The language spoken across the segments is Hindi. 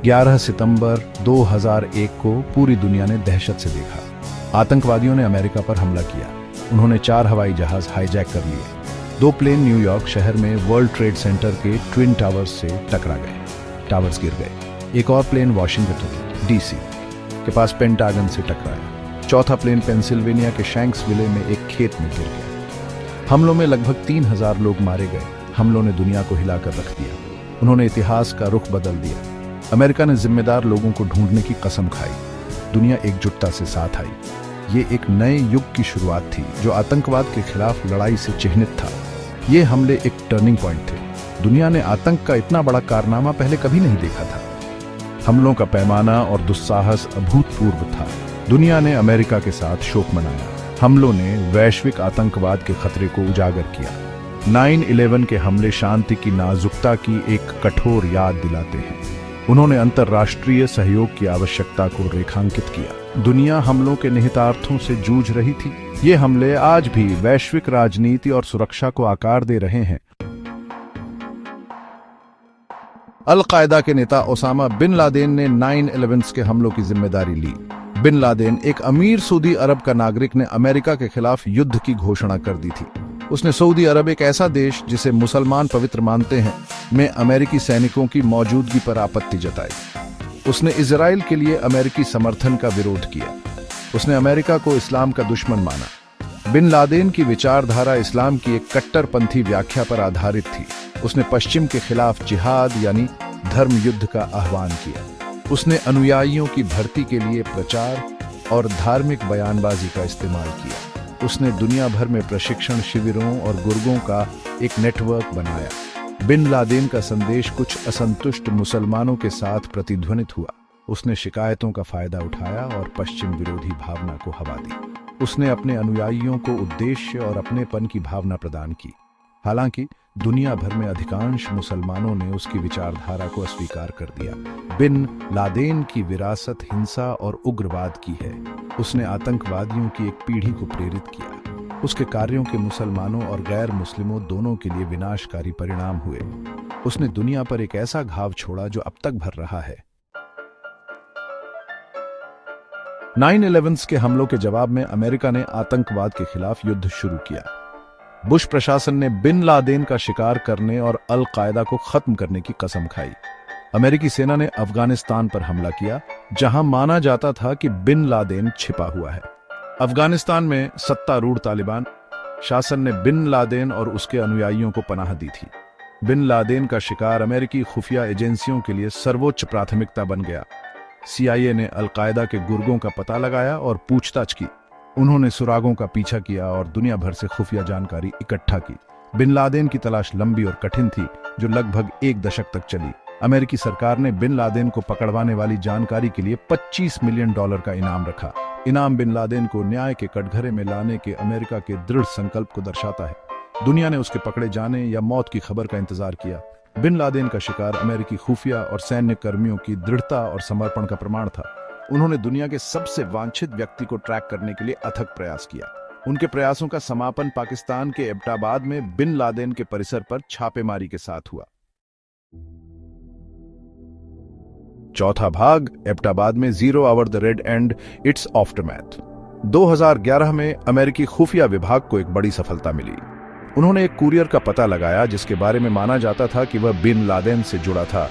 11 सितंबर 2001 को पूरी दुनिया ने दहशत से देखा। आतंकवादियों ने अमेरिका पर हमला किया। उन्होंने 4 हवाई जहाज हाईजैक कर लिए। 2 प्लेन न्यूयॉर्क शहर में वर्ल्ड ट्रेड सेंटर के ट्विन टावर्स से टकरा गए। टावर्स गिर गए। एक और प्लेन वाशिंगटन डीसी के पास पेंटागन से टकराया। चौथा प्लेन पेंसिल्वेनिया के शैंक्सविले में एक खेत में गिर गया। हमलों में लगभग 3000 लोग मारे गए। हमलों ने दुनिया को हिलाकर रख दिया। उन्होंने इतिहास का रुख बदल दिया। अमेरिका ने जिम्मेदार लोगों को ढूंढने की कसम खाई। दुनिया एकजुटता से साथ आई। ये एक नए युग की शुरुआत थी जो आतंकवाद के खिलाफ लड़ाई से चिह्नित था। ये हमले एक टर्निंग पॉइंट थे। दुनिया ने आतंक का इतना बड़ा कारनामा पहले कभी नहीं देखा था। हमलों का पैमाना और दुस्साहस अभूतपूर्व था। दुनिया ने अमेरिका के साथ शोक मनाया। हमलों ने वैश्विक आतंकवाद के खतरे को उजागर किया। 9/11 के हमले शांति की नाजुकता की एक कठोर याद दिलाते हैं। उन्होंने अंतर्राष्ट्रीय सहयोग की आवश्यकता को रेखांकित किया। दुनिया हमलों के निहितार्थों से जूझ रही थी। ये हमले आज भी वैश्विक राजनीति और सुरक्षा को आकार दे रहे हैं। अल-कायदा के नेता ओसामा बिन लादेन ने 9/11 के हमलों की जिम्मेदारी ली। बिन लादेन, एक अमीर सऊदी अरब का नागरिक, ने अमेरिका के खिलाफ युद्ध की घोषणा कर दी थी। उसने सऊदी अरब, एक ऐसा देश जिसे मुसलमान पवित्र मानते हैं, में अमेरिकी सैनिकों की मौजूदगी पर आपत्ति जताई। उसने इजराइल के लिए अमेरिकी समर्थन का विरोध किया। उसने अमेरिका को इस्लाम का दुश्मन माना। बिन लादेन की विचारधारा इस्लाम की एक कट्टरपंथी व्याख्या पर आधारित थी। उसने पश्चिम के खिलाफ जिहाद यानी धर्म युद्ध का आह्वान किया। उसने अनुयायियों की भर्ती के लिए प्रचार और धार्मिक बयानबाजी का इस्तेमाल किया। उसने दुनिया भर में प्रशिक्षण शिविरों और गुर्गों का एक नेटवर्क बनाया। बिन लादेन का संदेश कुछ असंतुष्ट मुसलमानों के साथ प्रतिध्वनित हुआ। उसने शिकायतों का फायदा उठाया और पश्चिम विरोधी भावना को हवा दी। उसने अपने अनुयायियों को उद्देश्य और अपनेपन की भावना प्रदान की। हालांकि दुनिया भर में अधिकांश मुसलमानों ने उसकी विचारधारा को अस्वीकार कर दिया। बिन लादेन की विरासत हिंसा और उग्रवाद की है। उसने आतंकवादियों की एक पीढ़ी को प्रेरित किया। उसके कार्यों के मुसलमानों और गैर मुस्लिमों दोनों के लिए विनाशकारी परिणाम हुए। उसने दुनिया पर एक ऐसा घाव छोड़ा जो अब तक भर रहा है। 9/11 के हमलों के जवाब में अमेरिका ने आतंकवाद के खिलाफ युद्ध शुरू किया। बुश प्रशासन ने बिन लादेन का शिकार करने और अल-कायदा को खत्म करने की कसम खाई। अमेरिकी सेना ने अफगानिस्तान पर हमला किया, जहां माना जाता था कि बिन लादेन छिपा हुआ है। अफगानिस्तान में सत्तारूढ़ तालिबान शासन ने बिन लादेन और उसके अनुयायियों को पनाह दी थी। बिन लादेन का शिकार अमेरिकी खुफिया एजेंसियों के लिए सर्वोच्च प्राथमिकता बन गया। CIA ने अल-कायदा के गुर्गों का पता लगाया और पूछताछ की। उन्होंने सुरागों का पीछा किया और दुनिया भर से खुफिया जानकारी इकट्ठा की। बिन लादेन की तलाश लंबी और कठिन थी, जो लगभग 1 दशक तक चली। अमेरिकी सरकार ने बिन लादेन को पकड़वाने वाली जानकारी के लिए $25 मिलियन का इनाम रखा। इनाम बिन लादेन को न्याय के कटघरे में लाने के अमेरिका के दृढ़ संकल्प को दर्शाता है। दुनिया ने उसके पकड़े जाने या मौत की खबर का इंतजार किया। बिन लादेन का शिकार अमेरिकी खुफिया और सैन्य कर्मियों की दृढ़ता और समर्पण का प्रमाण था। उन्होंने दुनिया के सबसे वांछित व्यक्ति को ट्रैक करने के लिए अथक प्रयास किया। उनके प्रयासों का समापन पाकिस्तान के एबटाबाद में बिन लादेन के परिसर पर छापेमारी के साथ हुआ। चौथा भाग, एबटाबाद में zero hour the raid and its aftermath. 2011 में अमेरिकी खुफिया विभाग को एक बड़ी सफलता मिली। उन्होंने एक कुरियर का पता लगाया जिसके बारे में माना जाता था कि वह बिन लादेन से जुड़ा था।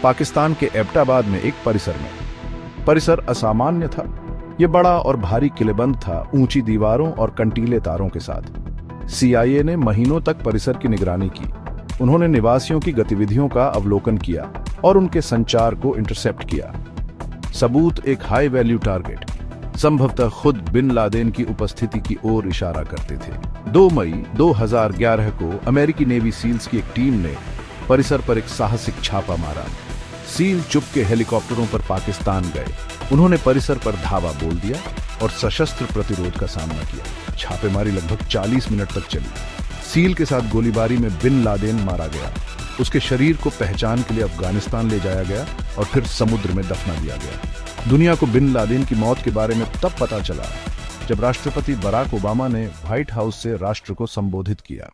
पाकिस्तान के एबटाबाद में एक परिसर में। परिसर असामान्य था। यह बड़ा और भारी किलेबंद था, ऊंची दीवारों और कंटीले तारों के साथ। CIA ने महीनों तक परिसर की निगरानी की। उन्होंने निवासियों की गतिविधियों का अवलोकन किया और उनके संचार को इंटरसेप्ट किया। सबूत एक हाई वैल्यू टारगेट, संभवतः खुद बिन लादेन की उपस्थिति की ओर इशारा करते थे। 2 मई 2011 को अमेरिकी नेवी सील्स की एक टीम ने परिसर पर एक साहसिक छापा मारा। सील चुपके हेलीकॉप्टरों पर पाकिस्तान गए। उन्होंने परिसर पर धावा बोल दिया और सशस्त्र प्रतिरोध का सामना किया। छापेमारी लगभग 40 मिनट तक चली। सील के साथ गोलीबारी में बिन लादेन मारा गया। उसके शरीर को पहचान के लिए अफगानिस्तान ले जाया गया और फिर समुद्र में दफना दिया गया। दुनिया को बिन लादेन की मौत के बारे में तब पता चला जब राष्ट्रपति बराक ओबामा ने व्हाइट हाउस से राष्ट्र को संबोधित किया।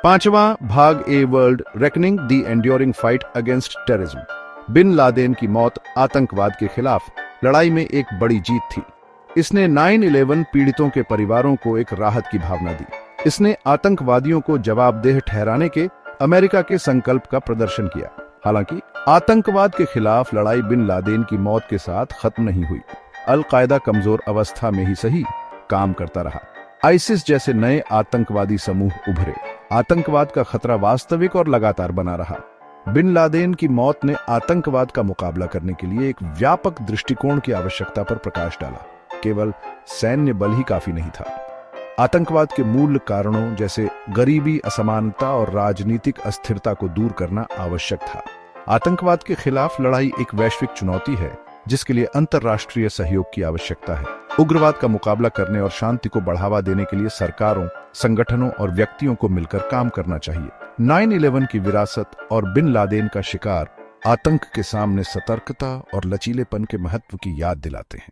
पांचवां भाग a world reckoning the enduring fight against terrorism. Bin Laden की मौत आतंकवाद के खिलाफ लड़ाई में एक बड़ी जीत थी। इसने 9/11 पीड़ितों के परिवारों को एक राहत की भावना दी। इसने आतंकवादियों को जवाबदेह ठहराने के अमेरिका के संकल्प का प्रदर्शन किया। हालांकि आतंकवाद के खिलाफ लड़ाई बिन लादेन की मौत के साथ खत्म नहीं हुई। अल कायदा कमजोर अवस्था में ही सही काम करता रहा। आईसिस जैसे नए आतंकवादी समूह उभरे। आतंकवाद का खतरा वास्तविक और लगातार बना रहा। बिन लादेन की मौत ने आतंकवाद का मुकाबला करने के लिए एक व्यापक दृष्टिकोण की आवश्यकता पर प्रकाश डाला। केवल सैन्य बल ही काफी नहीं था। आतंकवाद के मूल कारणों जैसे गरीबी, असमानता और राजनीतिक अस्थिरता को दूर करना आवश्यक था। आतंकवाद के खिलाफ लड़ाई एक वैश्विक चुनौती है जिसके लिए अंतर्राष्ट्रीय सहयोग की आवश्यकता है। उग्रवाद का मुकाबला करने और शांति को बढ़ावा देने के लिए सरकारों, संगठनों और व्यक्तियों को मिलकर काम करना चाहिए। 9/11 की विरासत और बिन लादेन का शिकार आतंक के सामने सतर्कता और लचीलेपन के महत्व की याद दिलाते हैं।